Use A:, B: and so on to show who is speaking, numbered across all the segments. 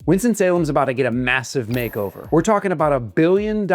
A: Winston-Salem's about to get a massive makeover. We're talking about $1 billion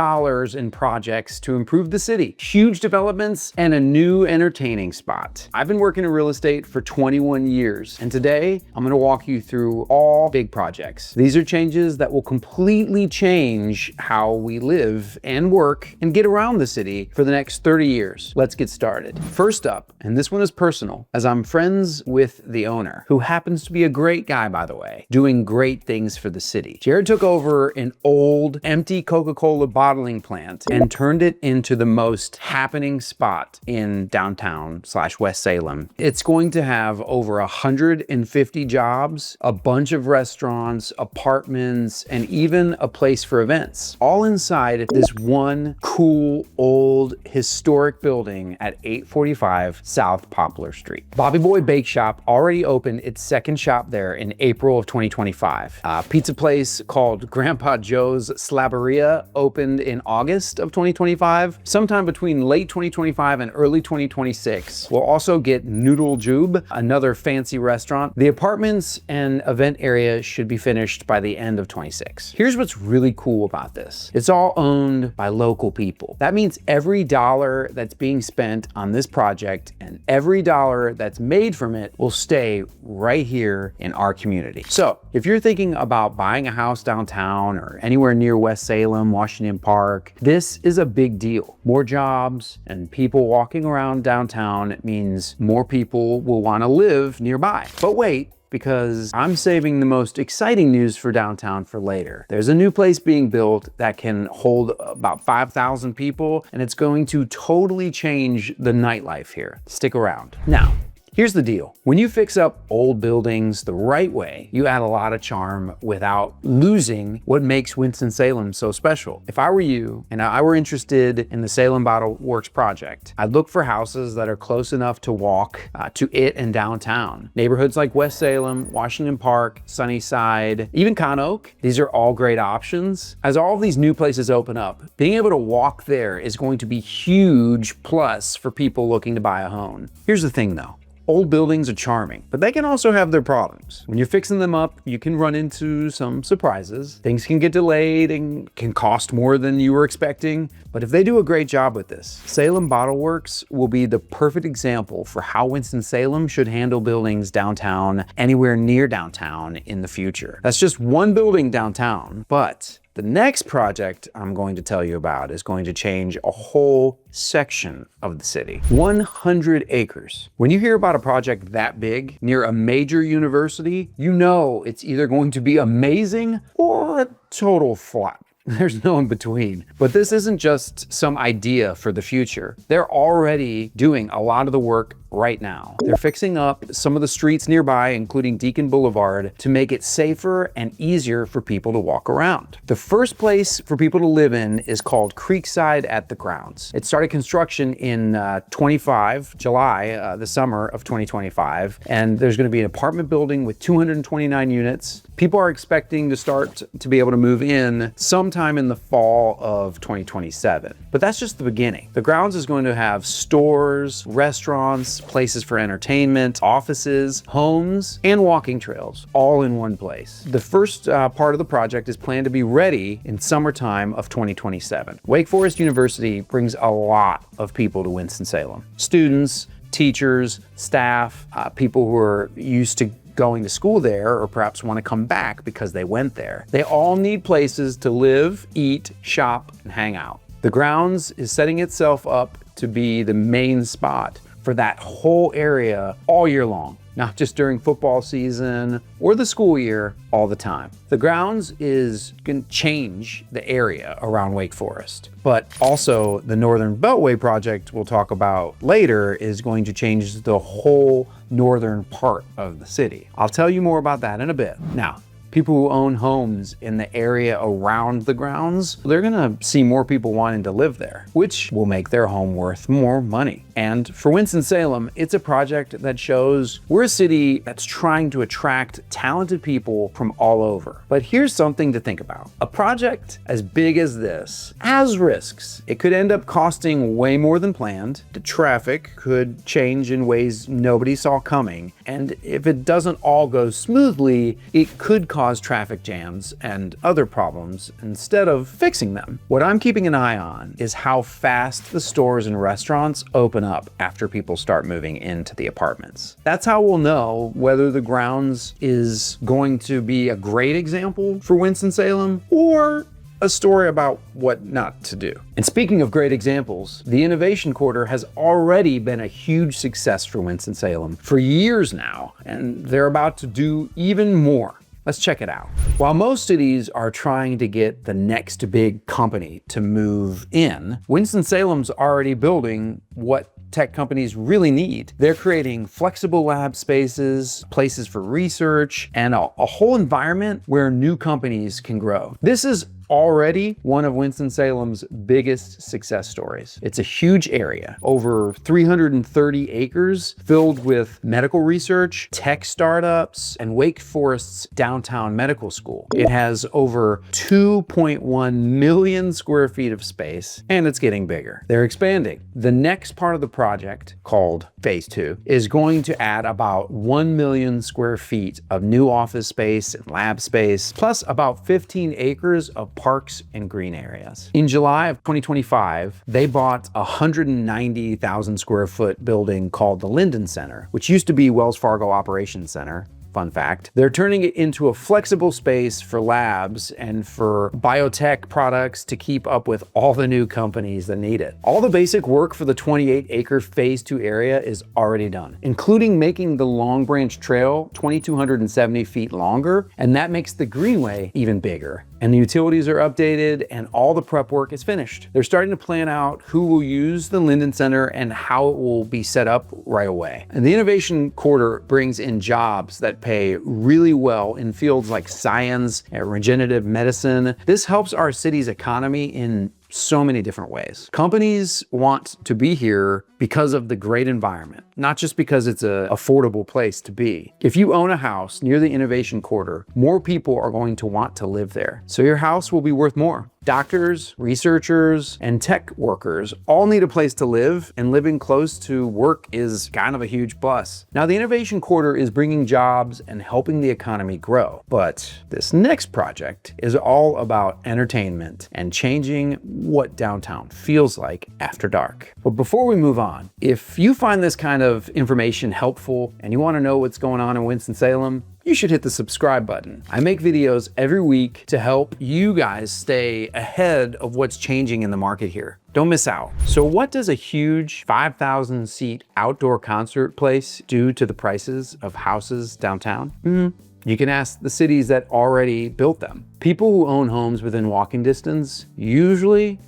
A: in projects to improve the city, huge developments, and a new entertaining spot. I've been working in real estate for 21 years, and today I'm gonna walk you through all big projects. These are changes that will completely change how we live and work and get around the city for the next 30 years. Let's get started. First up, and this one is personal, as I'm friends with the owner, who happens to be a great guy, by the way, doing great things for the city. Jared took over an old, empty Coca-Cola bottling plant and turned it into the most happening spot in downtown/West Salem. It's going to have over 150 jobs, a bunch of restaurants, apartments, and even a place for events, all inside this one cool, old, historic building at 845 South Poplar Street. Bobby Boy Bake Shop already opened its second shop there in April of 2025. Pizza place called Grandpa Joe's Slabberia opened in August of 2025. Sometime between late 2025 and early 2026, we'll also get Noodle Jube, another fancy restaurant. The apartments and event area should be finished by the end of 26. Here's what's really cool about this. It's all owned by local people. That means every dollar that's being spent on this project and every dollar that's made from it will stay right here in our community. So if you're thinking about buying a house downtown or anywhere near West Salem, Washington Park, this is a big deal. More jobs and people walking around downtown means more people will want to live nearby. But wait, because I'm saving the most exciting news for downtown for later. There's a new place being built that can hold about 5,000 people, and it's going to totally change the nightlife here. Stick around. Now, here's the deal. When you fix up old buildings the right way, you add a lot of charm without losing what makes Winston-Salem so special. If I were you and I were interested in the Salem Bottle Works project, I'd look for houses that are close enough to walk to it and downtown. Neighborhoods like West Salem, Washington Park, Sunnyside, even Con Oak, these are all great options. As all of these new places open up, being able to walk there is going to be huge plus for people looking to buy a home. Here's the thing though. Old buildings are charming, but they can also have their problems. When you're fixing them up, you can run into some surprises. Things can get delayed and can cost more than you were expecting. But if they do a great job with this, Salem Bottle Works will be the perfect example for how Winston-Salem should handle buildings downtown, anywhere near downtown in the future. That's just one building downtown, but the next project I'm going to tell you about is going to change a whole section of the city. 100 acres. When you hear about a project that big near a major university, you know it's either going to be amazing or a total flop. There's no in between. But this isn't just some idea for the future. They're already doing a lot of the work right now. They're fixing up some of the streets nearby, including Deacon Boulevard, to make it safer and easier for people to walk around. The first place for people to live in is called Creekside at the Grounds. It started construction in July, the summer of 2025, and there's going to be an apartment building with 229 units. People are expecting to start to be able to move in sometime in the fall of 2027. But that's just the beginning. The Grounds is going to have stores, restaurants, places for entertainment, offices, homes, and walking trails, all in one place. The first part of the project is planned to be ready in summertime of 2027. Wake Forest University brings a lot of people to Winston-Salem. Students, teachers, staff, people who are used to going to school there or perhaps want to come back because they went there. They all need places to live, eat, shop, and hang out. The Grounds is setting itself up to be the main spot for that whole area all year long, not just during football season or the school year, all the time. The Grounds is going to change the area around Wake Forest, but also the Northern Beltway project we'll talk about later is going to change the whole northern part of the city. I'll tell you more about that in a bit. Now, people who own homes in the area around the Grounds, they're gonna see more people wanting to live there, which will make their home worth more money. And for Winston-Salem, it's a project that shows we're a city that's trying to attract talented people from all over. But here's something to think about. A project as big as this has risks. It could end up costing way more than planned. The traffic could change in ways nobody saw coming. And if it doesn't all go smoothly, it could cause traffic jams and other problems instead of fixing them. What I'm keeping an eye on is how fast the stores and restaurants open up after people start moving into the apartments. That's how we'll know whether the grounds is going to be a great example for Winston-Salem or a story about what not to do. And speaking of great examples, the Innovation Quarter has already been a huge success for Winston-Salem for years now, and they're about to do even more. Let's check it out. While most cities are trying to get the next big company to move in, Winston-Salem's already building what tech companies really need. They're creating flexible lab spaces, places for research, and a whole environment where new companies can grow. This is already one of Winston-Salem's biggest success stories. It's a huge area, over 330 acres, filled with medical research, tech startups, and Wake Forest's downtown medical school. It has over 2.1 million square feet of space, and it's getting bigger. They're expanding. The next part of the project, called Phase 2, is going to add about 1 million square feet of new office space and lab space, plus about 15 acres of parks and green areas. In July of 2025, they bought a 190,000 square foot building called the Linden Center, which used to be Wells Fargo Operations Center. Fun fact. They're turning it into a flexible space for labs and for biotech products to keep up with all the new companies that need it. All the basic work for the 28-acre Phase 2 area is already done, including making the Long Branch Trail 2,270 feet longer, and that makes the greenway even bigger. And the utilities are updated and all the prep work is finished. They're starting to plan out who will use the Linden Center and how it will be set up right away. And the Innovation Quarter brings in jobs that pay really well in fields like science and regenerative medicine. This helps our city's economy in so many different ways. Companies want to be here because of the great environment, not just because it's an affordable place to be. If you own a house near the Innovation Quarter, more people are going to want to live there. So your house will be worth more. Doctors, researchers, and tech workers all need a place to live, and living close to work is kind of a huge plus. Now, the Innovation Quarter is bringing jobs and helping the economy grow, but this next project is all about entertainment and changing what downtown feels like after dark. But before we move on, if you find this kind of information helpful and you want to know what's going on in Winston-Salem, you should hit the subscribe button. I make videos every week to help you guys stay ahead of what's changing in the market here. Don't miss out. So what does a huge 5,000 seat outdoor concert place do to the prices of houses downtown? You can ask the cities that already built them. People who own homes within walking distance, usually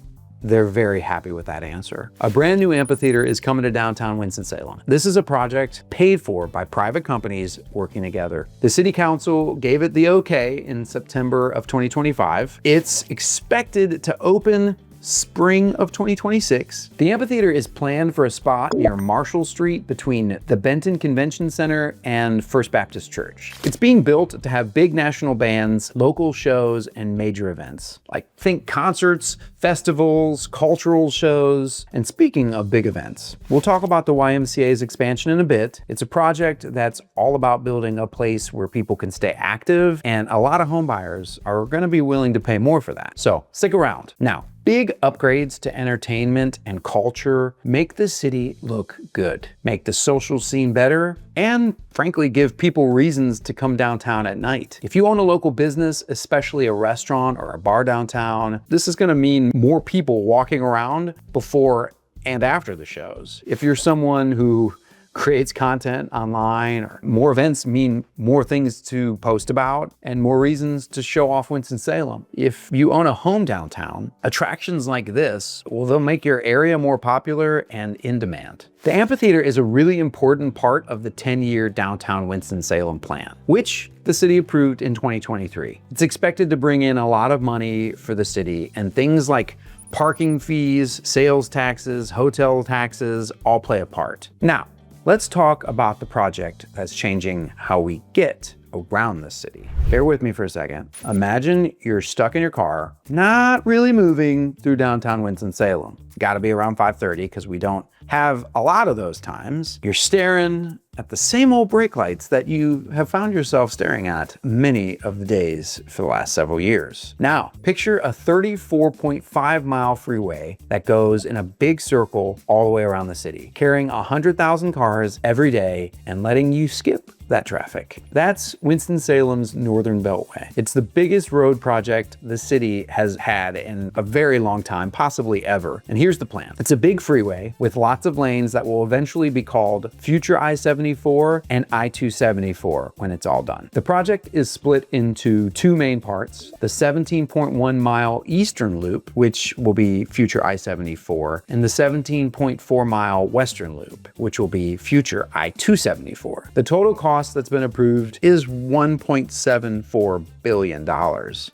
A: they're very happy with that answer. A brand new amphitheater is coming to downtown Winston-Salem. This is a project paid for by private companies working together. The city council gave it the okay in September of 2025. It's expected to open spring of 2026. The amphitheater is planned for a spot near Marshall Street between the Benton Convention Center and First Baptist Church. It's being built to have big national bands, local shows, and major events. Like think concerts, festivals, cultural shows. And speaking of big events, we'll talk about the YMCA's expansion in a bit. It's a project that's all about building a place where people can stay active, and a lot of home buyers are going to be willing to pay more for that. So stick around. Now, big upgrades to entertainment and culture make the city look good, make the social scene better, and frankly, give people reasons to come downtown at night. If you own a local business, especially a restaurant or a bar downtown, this is gonna mean more people walking around before and after the shows. If you're someone who creates content online, or more events mean more things to post about and more reasons to show off Winston-Salem. If you own a home downtown, attractions like this, well, they'll make your area more popular and in demand. The amphitheater is a really important part of the 10-year downtown Winston-Salem plan, which the city approved in 2023. It's expected to bring in a lot of money for the city, and things like Parking fees, sales taxes, hotel taxes all play a part. Now, let's talk about the project that's changing how we get around the city. Bear with me for a second. Imagine you're stuck in your car, not really moving through downtown Winston-Salem. Gotta be around 5:30 because we don't have a lot of those times. You're staring at the same old brake lights that you have found yourself staring at many of the days for the last several years. Now, picture a 34.5-mile freeway that goes in a big circle all the way around the city, carrying 100,000 cars every day and letting you skip that traffic. That's Winston-Salem's Northern Beltway. It's the biggest road project the city has had in a very long time, possibly ever. And here's the plan. It's a big freeway with lots of lanes that will eventually be called Future I-74 and I-274 when it's all done. The project is split into two main parts: the 17.1-mile Eastern Loop, which will be Future I-74, and the 17.4-mile Western Loop, which will be Future I-274. The total cost that's been approved is $1.74 billion.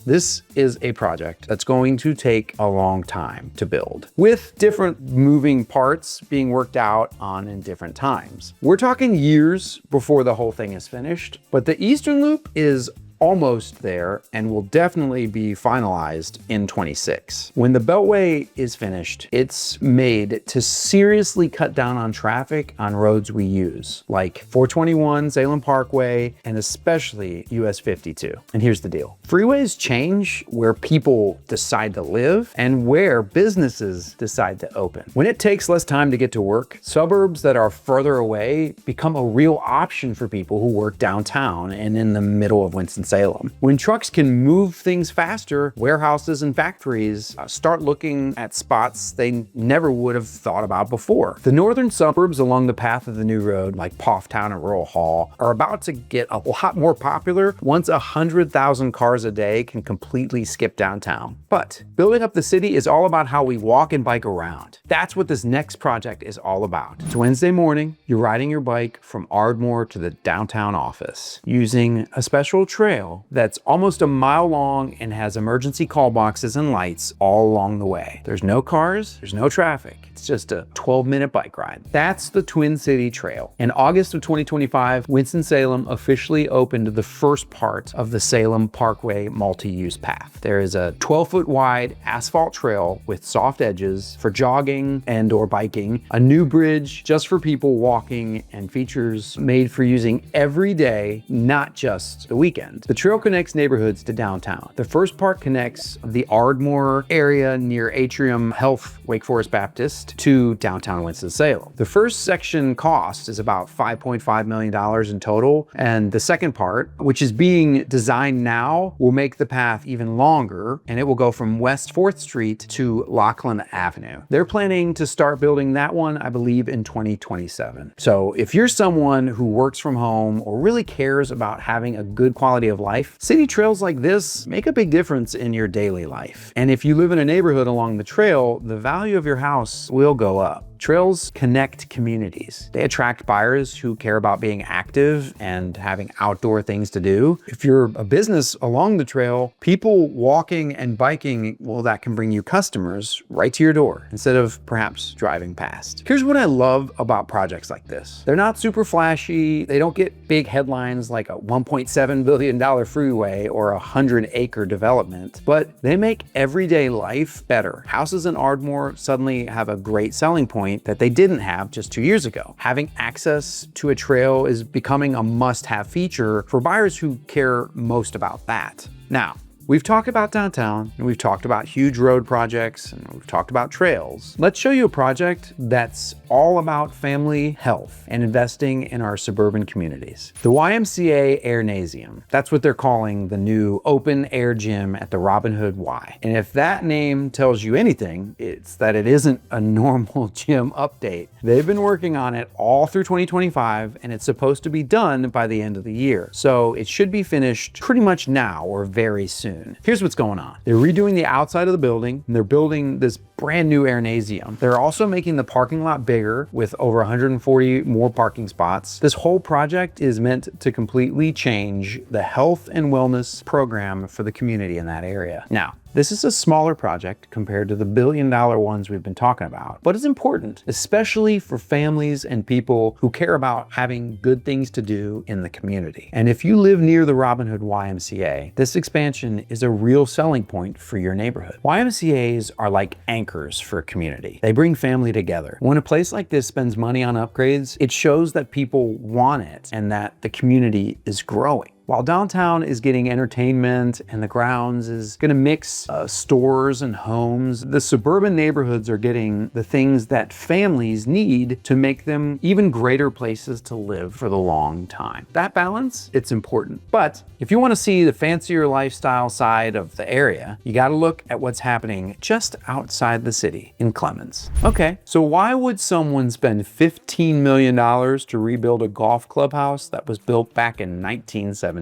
A: This is a project that's going to take a long time to build, with different moving parts being worked out on in different times. We're talking years before the whole thing is finished, but the Eastern Loop is almost there and will definitely be finalized in 26. When the Beltway is finished, it's made to seriously cut down on traffic on roads we use, like 421, Salem Parkway, and especially US 52. And here's the deal. Freeways change where people decide to live and where businesses decide to open. When it takes less time to get to work, suburbs that are further away become a real option for people who work downtown and in the middle of Winston-Salem. When trucks can move things faster, warehouses and factories start looking at spots they never would have thought about before. The northern suburbs along the path of the new road, like Paughtown and Rural Hall, are about to get a lot more popular once 100,000 cars a day can completely skip downtown. But building up the city is all about how we walk and bike around. That's what this next project is all about. It's Wednesday morning, you're riding your bike from Ardmore to the downtown office using a special trail that's almost a mile long and has emergency call boxes and lights all along the way. There's no cars, there's no traffic. It's just a 12-minute bike ride. That's the Twin City Trail. In August of 2025, Winston-Salem officially opened the first part of the Salem Parkway multi-use path. There is a 12-foot wide asphalt trail with soft edges for jogging and or biking, a new bridge just for people walking, and features made for using every day, not just the weekend. The trail connects neighborhoods to downtown. The first part connects the Ardmore area near Atrium Health Wake Forest Baptist to downtown Winston-Salem. The first section cost is about $5.5 million in total, and the second part, which is being designed now, will make the path even longer, and it will go from West 4th Street to Lachlan Avenue. They're planning to start building that one, I believe, in 2027. So if you're someone who works from home or really cares about having a good quality of life, city trails like this make a big difference in your daily life. And if you live in a neighborhood along the trail, the value of your house will go up. Trails connect communities. They attract buyers who care about being active and having outdoor things to do. If you're a business along the trail, people walking and biking, well, that can bring you customers right to your door instead of perhaps driving past. Here's what I love about projects like this. They're not super flashy. They don't get big headlines like a $1.7 billion freeway or a 100-acre development, but they make everyday life better. Houses in Ardmore suddenly have a great selling point that they didn't have just 2 years ago. Having access to a trail is becoming a must-have feature for buyers who care most about that. Now, we've talked about downtown, and we've talked about huge road projects, and we've talked about trails. Let's show you a project that's all about family health and investing in our suburban communities. The YMCA Airnasium. That's what they're calling the new open air gym at the Robin Hood Y. And if that name tells you anything, it's that it isn't a normal gym update. They've been working on it all through 2025, and it's supposed to be done by the end of the year. So it should be finished pretty much now or very soon. Here's what's going on. They're redoing the outside of the building, and they're building this brand new Airnasium. They're also making the parking lot bigger with over 140 more parking spots. This whole project is meant to completely change the health and wellness program for the community in that area. Now, This is a smaller project compared to the billion-dollar ones we've been talking about, but it's important, especially for families and people who care about having good things to do in the community. And if you live near the Robin Hood YMCA, this expansion is a real selling point for your neighborhood. YMCAs are like anchors for a community. They bring family together. When a place like this spends money on upgrades, it shows that people want it and that the community is growing. While downtown is getting entertainment and the grounds is going to mix stores and homes, the suburban neighborhoods are getting the things that families need to make them even greater places to live for the long time. That balance, it's important. But if you want to see the fancier lifestyle side of the area, you got to look at what's happening just outside the city in Clemens. Okay, so why would someone spend $15 million to rebuild a golf clubhouse that was built back in 1973?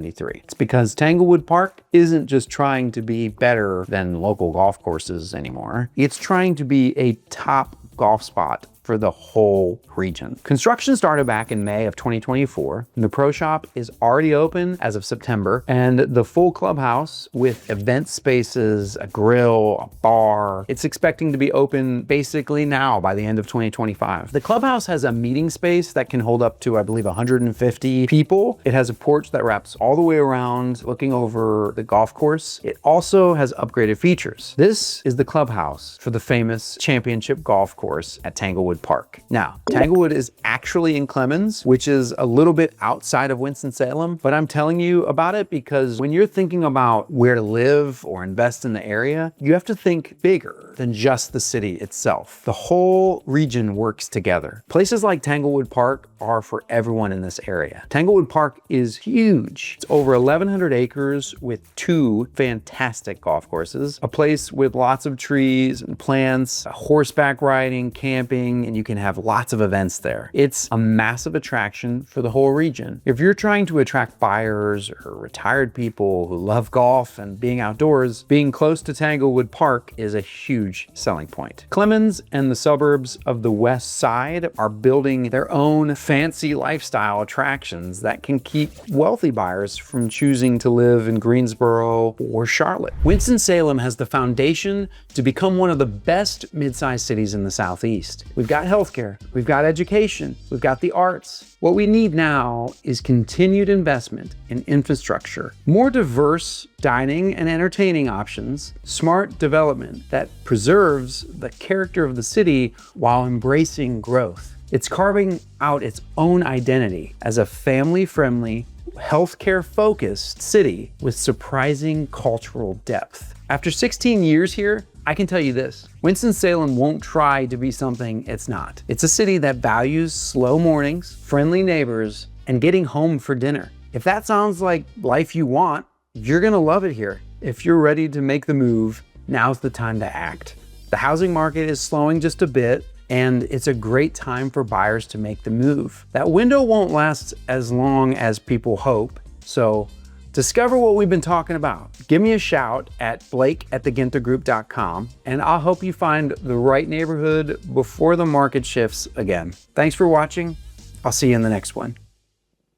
A: It's because Tanglewood Park isn't just trying to be better than local golf courses anymore. It's trying to be a top golf spot for the whole region. Construction started back in May of 2024. And the pro shop is already open as of September, and the full clubhouse with event spaces, a grill, a bar, it's expecting to be open basically now by the end of 2025. The clubhouse has a meeting space that can hold up to, I believe, 150 people. It has a porch that wraps all the way around looking over the golf course. It also has upgraded features. This is the clubhouse for the famous championship golf course at Tanglewood Park. Now, Tanglewood is actually in Clemens, which is a little bit outside of Winston-Salem, but I'm telling you about it because when you're thinking about where to live or invest in the area, you have to think bigger than just the city itself. The whole region works together. Places like Tanglewood Park are for everyone in this area. Tanglewood Park is huge. It's over 1,100 acres with 2 fantastic golf courses, a place with lots of trees and plants, horseback riding, camping, and you can have lots of events there. It's a massive attraction for the whole region. If you're trying to attract buyers or retired people who love golf and being outdoors, being close to Tanglewood Park is a huge selling point. Clemens and the suburbs of the west side are building their own fancy lifestyle attractions that can keep wealthy buyers from choosing to live in Greensboro or Charlotte. Winston-Salem has the foundation to become one of the best mid-sized cities in the Southeast. We've got healthcare, we've got education, we've got the arts. What we need now is continued investment in infrastructure, more diverse dining and entertaining options, smart development that preserves the character of the city while embracing growth. It's carving out its own identity as a family-friendly, healthcare-focused city with surprising cultural depth. After 16 years here, I can tell you this, Winston-Salem won't try to be something it's not. It's a city that values slow mornings, friendly neighbors, and getting home for dinner. If that sounds like life you want, you're gonna love it here. If you're ready to make the move, now's the time to act. The housing market is slowing just a bit, and it's a great time for buyers to make the move. That window won't last as long as people hope, so discover what we've been talking about. Give me a shout at blake@theginthergroup.com, and I'll help you find the right neighborhood before the market shifts again. Thanks for watching. I'll see you in the next one.